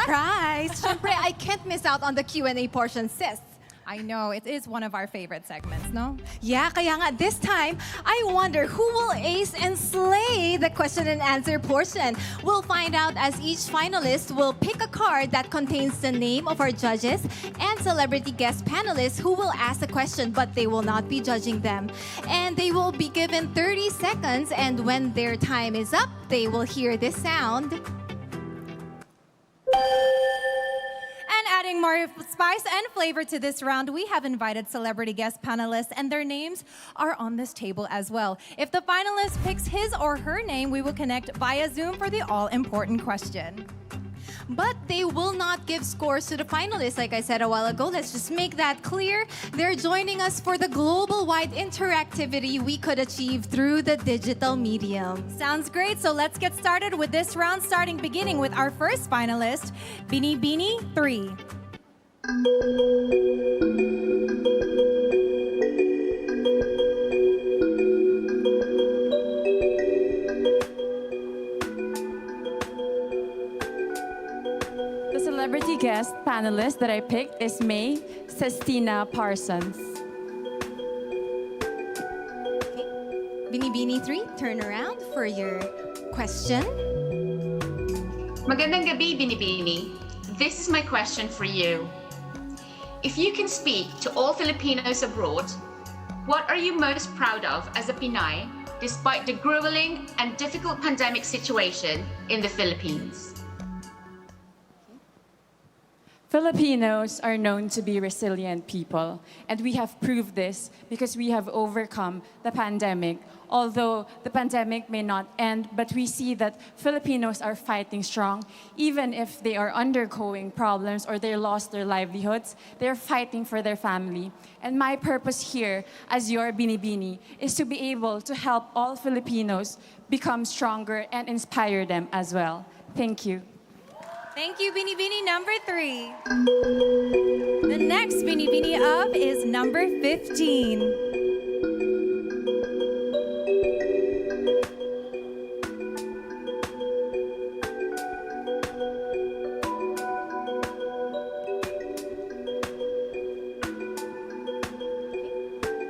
surprise! Siyempre, I can't miss out on the Q&A portion, sis. I know, it is one of our favorite segments, no? Yeah, kaya nga this time, I wonder who will ace and slay the question and answer portion. We'll find out as each finalist will pick a card that contains the name of our judges and celebrity guest panelists who will ask the question, but they will not be judging them. And they will be given 30 seconds, and when their time is up, they will hear this sound. And adding more spice and flavor to this round, we have invited celebrity guest panelists, and their names are on this table as well. If the finalist picks his or her name, we will connect via Zoom for the all-important question. But they will not give scores to the finalists, like I said a while ago. Let's just make that clear. They're joining us for the global-wide interactivity we could achieve through the digital medium. Sounds great, so let's get started with this round, beginning with our first finalist, Binibining 3. Celebrity guest panelist that I picked is May Sestina Parsons. Binibining 3, turn around for your question. Magandang gabi, Binibini. This is my question for you. If you can speak to all Filipinos abroad, what are you most proud of as a Pinay despite the grueling and difficult pandemic situation in the Philippines? Filipinos are known to be resilient people, and we have proved this because we have overcome the pandemic. Although the pandemic may not end, but we see that Filipinos are fighting strong. Even if they are undergoing problems or they lost their livelihoods, they're fighting for their family. And my purpose here, as your Binibini, is to be able to help all Filipinos become stronger and inspire them as well. Thank you. Thank you, Binibini number 3. The next Binibini up is number 15.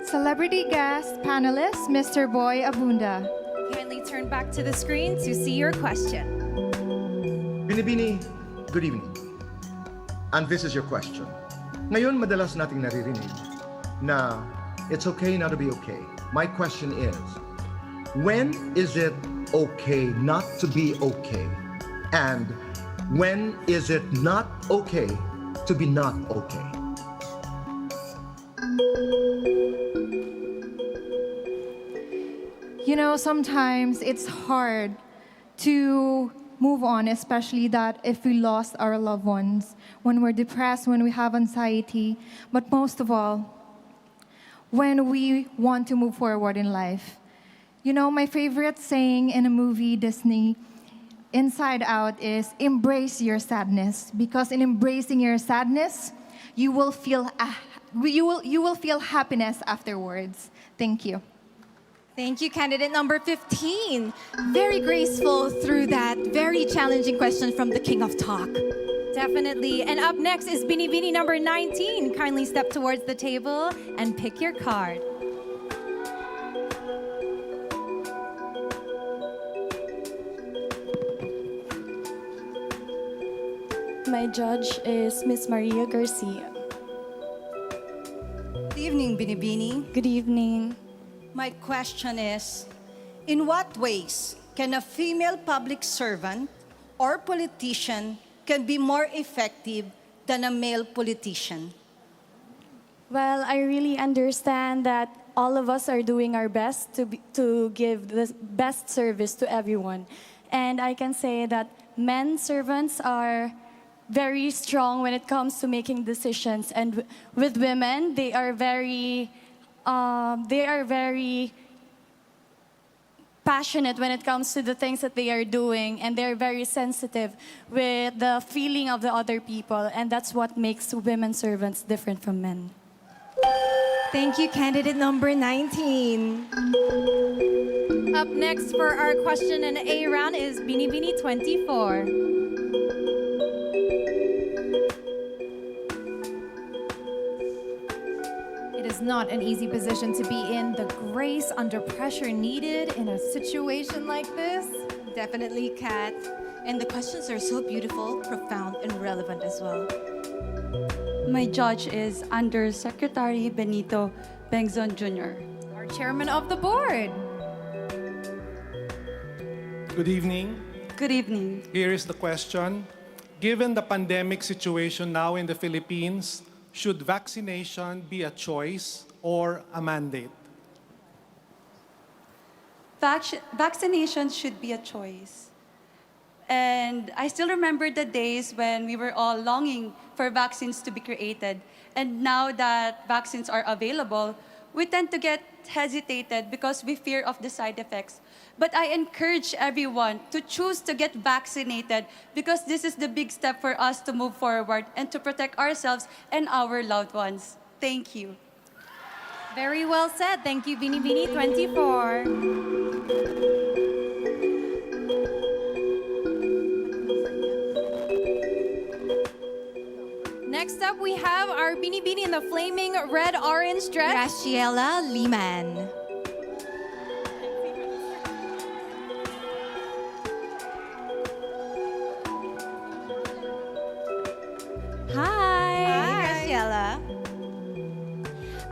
Celebrity guest panelist, Mr. Boy Abunda. Kindly turn back to the screen to see your question. Binibini, good evening. And this is your question. Ngayon, madalas nating naririnig na it's okay not to be okay. My question is, when is it okay not to be okay? And when is it not okay to be not okay? You know, sometimes it's hard to move on, especially that if we lost our loved ones, when we're depressed, when we have anxiety, but most of all, when we want to move forward in life. You know, my favorite saying in a movie, Disney, Inside Out, is embrace your sadness, because in embracing your sadness, you will feel happiness afterwards. Thank you. Thank you, candidate number 15. Very graceful through that very challenging question from the King of Talk. Definitely. And up next is Binibini number 19. Kindly step towards the table and pick your card. My judge is Miss Maria Garcia. Good evening, Binibini. Good evening. My question is, in what ways can a female public servant or politician can be more effective than a male politician? Well, I really understand that all of us are doing our best to give the best service to everyone. And I can say that men servants are very strong when it comes to making decisions. And with women, they are very passionate when it comes to the things that they are doing, and they're very sensitive with the feeling of the other people, and that's what makes women servants different from men. Thank you, candidate number 19. Up next for our question and A round is Binibini 24. not an easy position to be in. The grace under pressure needed in a situation like this. Definitely, Kat. And the questions are so beautiful, profound, and relevant as well. My judge is Undersecretary Benito Bengzon Jr. Our chairman of the board. Good evening. Good evening. Here is the question. Given the pandemic situation now in the Philippines, should vaccination be a choice or a mandate? Vaccination should be a choice. And I still remember the days when we were all longing for vaccines to be created. And now that vaccines are available, we tend to get hesitated because we fear of the side effects. But I encourage everyone to choose to get vaccinated because this is the big step for us to move forward and to protect ourselves and our loved ones. Thank you. Very well said. Thank you, Binibini 24. Next up, we have our Binibini in the flaming red-orange dress. Graciela Liman. Hi. Graciela.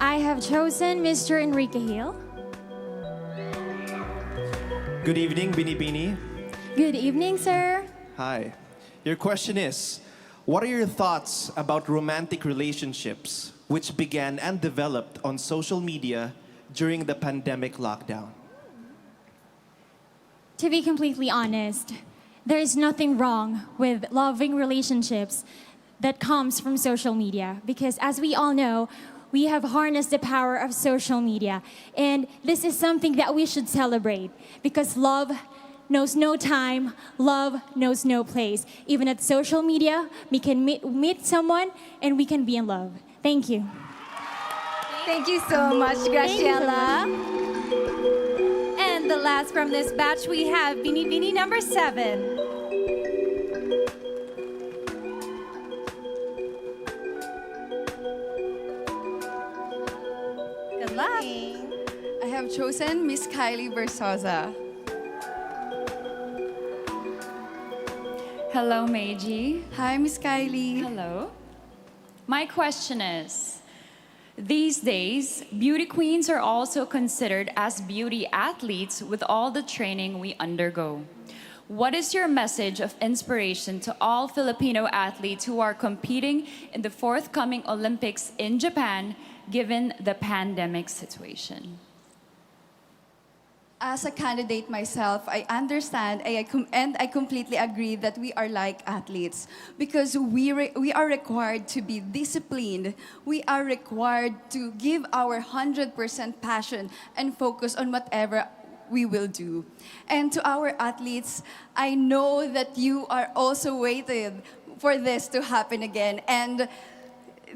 I have chosen Mr. Enrique Hill. Good evening, Binibini. Good evening, sir. Hi. Your question is, what are your thoughts about romantic relationships which began and developed on social media during the pandemic lockdown? To be completely honest, there is nothing wrong with loving relationships that comes from social media because as we all know, we have harnessed the power of social media. And this is something that we should celebrate because love knows no time, love knows no place. Even at social media, we can meet someone and we can be in love. Thank you. Thank you so much, Graciela. And the last from this batch, we have Binibini number 7. Good luck. I have chosen Miss Kylie Versosa. Hello, Meiji. Hi, Miss Kylie. Hello. My question is, these days, beauty queens are also considered as beauty athletes with all the training we undergo. What is your message of inspiration to all Filipino athletes who are competing in the forthcoming Olympics in Japan, given the pandemic situation? As a candidate myself, I understand and I completely agree that we are like athletes because we are required to be disciplined. We are required to give our 100% passion and focus on whatever we will do. And to our athletes, I know that you are also waiting for this to happen again. And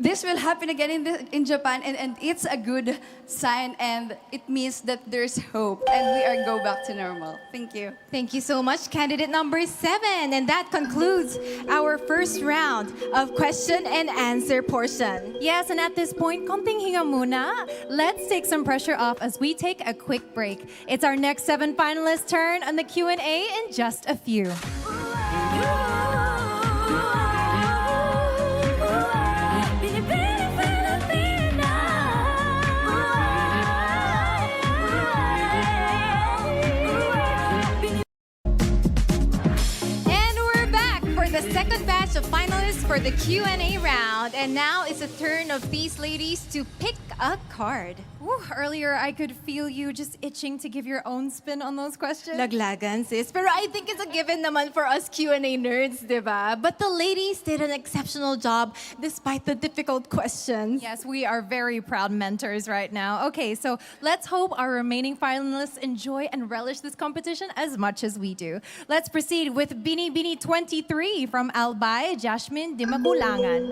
this will happen again in Japan, and it's a good sign, and it means that there's hope, and we are go back to normal. Thank you. Thank you so much, candidate number 7. And that concludes our first round of question and answer portion. Yes, and at this point, konting hinga muna. Let's take some pressure off as we take a quick break. It's our next 7 finalists' turn on the Q&A in just a few. The second batch of finalists for the Q&A round. And now it's the turn of these ladies to pick a card. Ooh, earlier, I could feel you just itching to give your own spin on those questions. Laglagan, sis. Pero I think it's a given naman for us Q&A nerds, diba? But the ladies did an exceptional job despite the difficult questions. Yes, we are very proud mentors right now. Okay, so let's hope our remaining finalists enjoy and relish this competition as much as we do. Let's proceed with Binibini 23 from Albay, Jasmine Dimakulangan.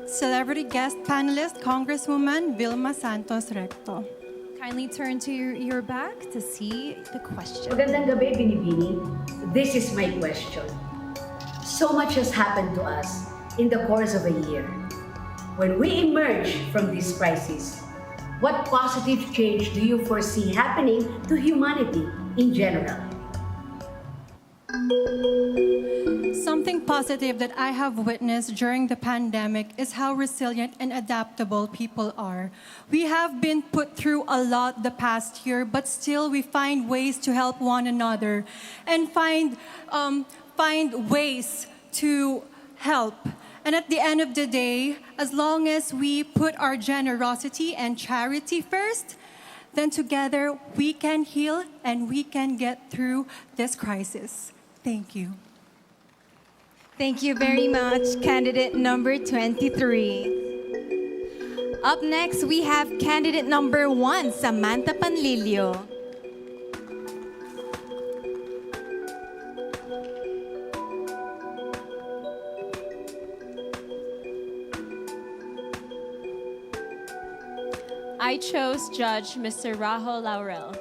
Celebrity guest panelist, Congresswoman Vilma Santos Recto. Kindly turn to your back to see the question. Magandang gabi, Binibini. This is my question. So much has happened to us in the course of a year. When we emerge from this crisis, what positive change do you foresee happening to humanity in general? Something positive that I have witnessed during the pandemic is how resilient and adaptable people are. We have been put through a lot the past year, but still we find ways to help one another and find ways to help. And at the end of the day, as long as we put our generosity and charity first, then together we can heal and we can get through this crisis. Thank you. Thank you very much, candidate number 23. Up next, we have candidate number 1, Samantha Panlilio. I chose Judge Mr. Rajo Laurel.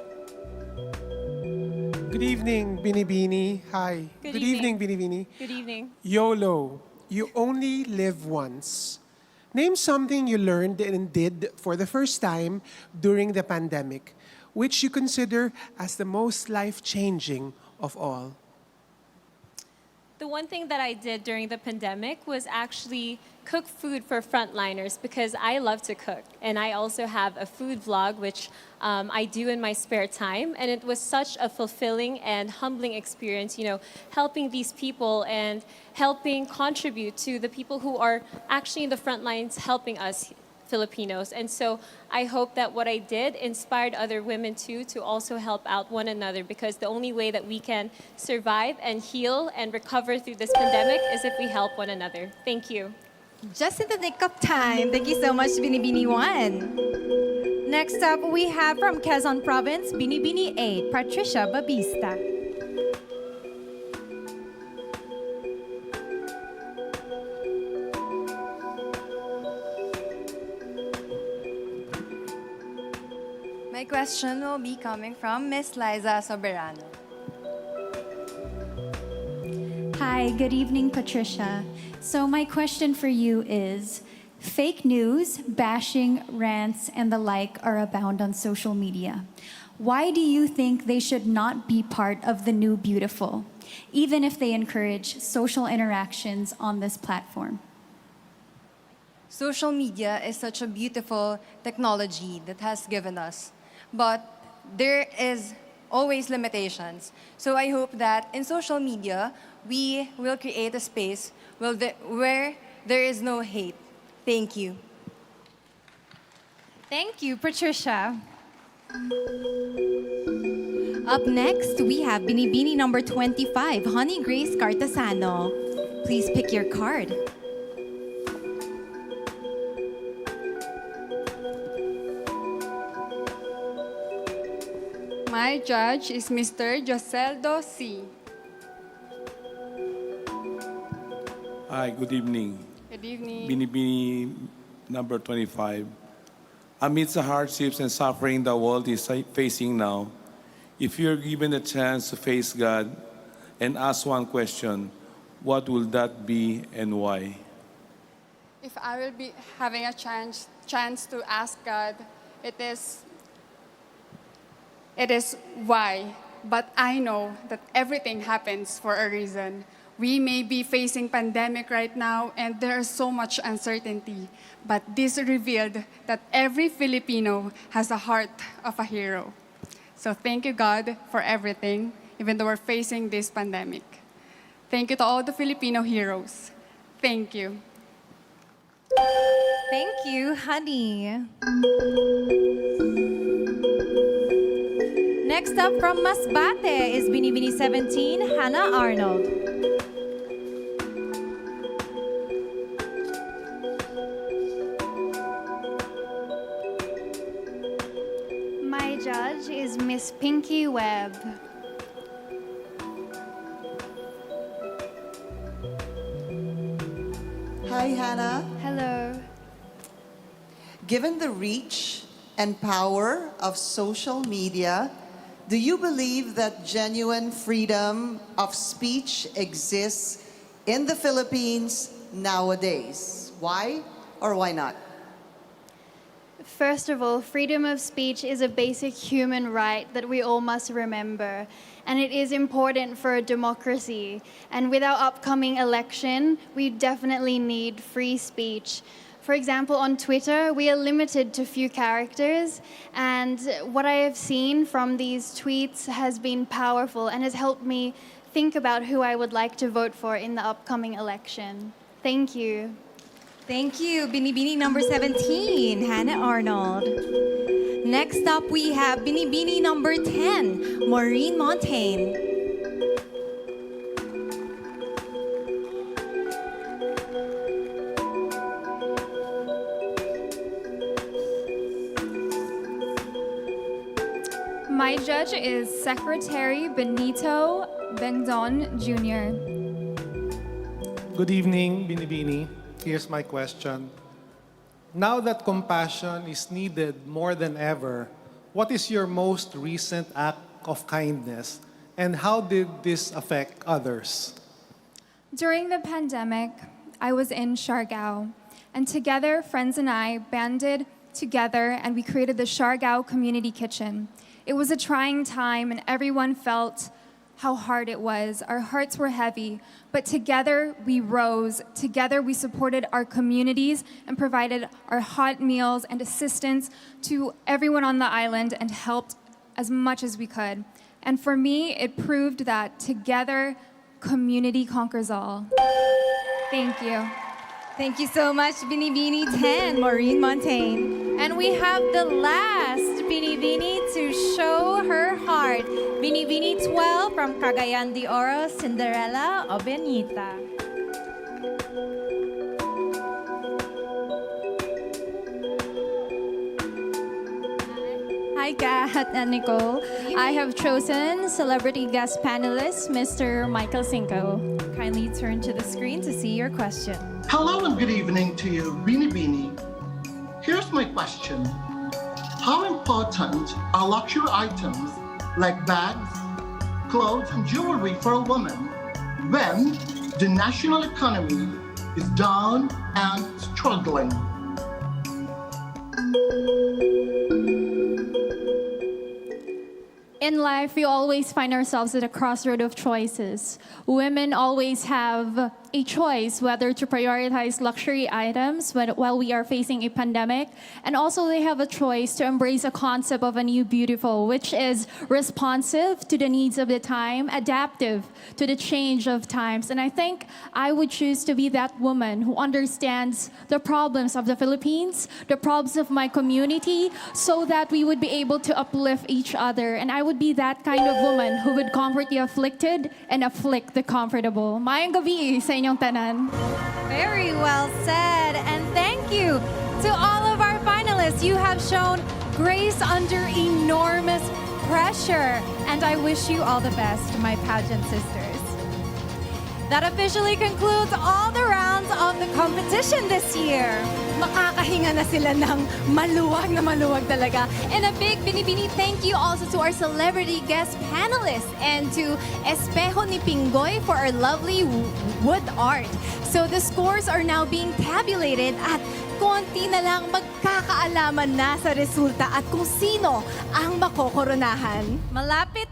Good evening, Binibini. Hi. Good evening, evening. Binibini. Good evening. YOLO. You only live once. Name something you learned and did for the first time during the pandemic, which you consider as the most life-changing of all. The one thing that I did during the pandemic was actually cook food for frontliners because I love to cook. And I also have a food vlog, which I do in my spare time. And it was such a fulfilling and humbling experience, helping these people and helping contribute to the people who are actually in the front lines helping us Filipinos. And so I hope that what I did inspired other women too to also help out one another, because the only way that we can survive and heal and recover through this pandemic is if we help one another. Thank you. Just in the nick of time. Thank you so much, Binibini 1. Next up, we have from Quezon Province, Binibini 8, Patricia Babista. My question will be coming from Miss Liza Soberano. Hi, good evening, Patricia. So my question for you is, fake news, bashing, rants, and the like are abound on social media. Why do you think they should not be part of the new beautiful, even if they encourage social interactions on this platform? Social media is such a beautiful technology that has given us, but there is always limitations. So I hope that in social media, we will create a space where there is no hate. Thank you. Thank you, Patricia. Up next, we have Binibini number 25, Honey Grace Cartasano. Please pick your card. My judge is Mr. Joseldo C. Hi, good evening. Good evening. Binibini number 25. Amidst the hardships and suffering the world is facing now, if you're given a chance to face God and ask one question, what will that be and why? If I will be having a chance to ask God, it is why. But I know that everything happens for a reason. We may be facing pandemic right now and there is so much uncertainty, but this revealed that every Filipino has a heart of a hero. So thank you, God, for everything, even though we're facing this pandemic. Thank you to all the Filipino heroes. Thank you. Thank you, honey. Next up from Masbate is Binibini 17, Hannah Arnold. My judge is Miss Pinky Webb. Hi, Hannah. Hello. Given the reach and power of social media, do you believe that genuine freedom of speech exists in the Philippines nowadays? Why or why not? First of all, freedom of speech is a basic human right that we all must remember. And it is important for a democracy. And with our upcoming election, we definitely need free speech. For example, on Twitter, we are limited to few characters. And what I have seen from these tweets has been powerful and has helped me think about who I would like to vote for in the upcoming election. Thank you. Thank you, Binibining number 17, Hannah Arnold. Next up, we have Binibining number 10, Maureen Montaigne. My judge is Secretary Benito Bengdon Jr. Good evening, Binibini. Here's my question. Now that compassion is needed more than ever, what is your most recent act of kindness and how did this affect others? During the pandemic, I was in Siargao, and together, friends and I banded together and we created the Siargao Community Kitchen. It was a trying time and everyone felt how hard it was. Our hearts were heavy, but together we rose. Together we supported our communities and provided our hot meals and assistance to everyone on the island and helped as much as we could. And for me, it proved that together, community conquers all. Thank you. Thank you so much, Binibini 10, Maureen Montaigne. And we have the last Binibini to show her heart. Binibini 12 from Cagayan de Oro, Cinderella Obenita. Hi, Kat and Nicole. I have chosen celebrity guest panelist, Mr. Michael Cinco. Kindly turn to the screen to see your question. Hello and good evening to you, Binibini. Here's my question. How important are luxury items like bags, clothes, and jewelry for a woman when the national economy is down and struggling? In life, we always find ourselves at a crossroad of choices. Women always have a choice whether to prioritize luxury items while we are facing a pandemic, and also they have a choice to embrace a concept of a new beautiful, which is responsive to the needs of the time, adaptive to the change of times. And I think I would choose to be that woman who understands the problems of the Philippines, the problems of my community, so that we would be able to uplift each other. And I would be that kind of woman who would comfort the afflicted and afflict the comfortable. Mayang gabi sa inyong tanan. Very well said. And thank you to all of our finalists. You have shown grace under enormous pressure. And I wish you all the best, my pageant sisters. That officially concludes all the rounds of the competition this year. Makakahinga na sila ng maluwag na maluwag talaga. And a big Binibini thank you also to our celebrity guest panelists and to Espejo ni Pingoy for our lovely wood art. So the scores are now being tabulated at konti na lang magkakaalaman na sa resulta at kung sino ang makokoronahan. Malapit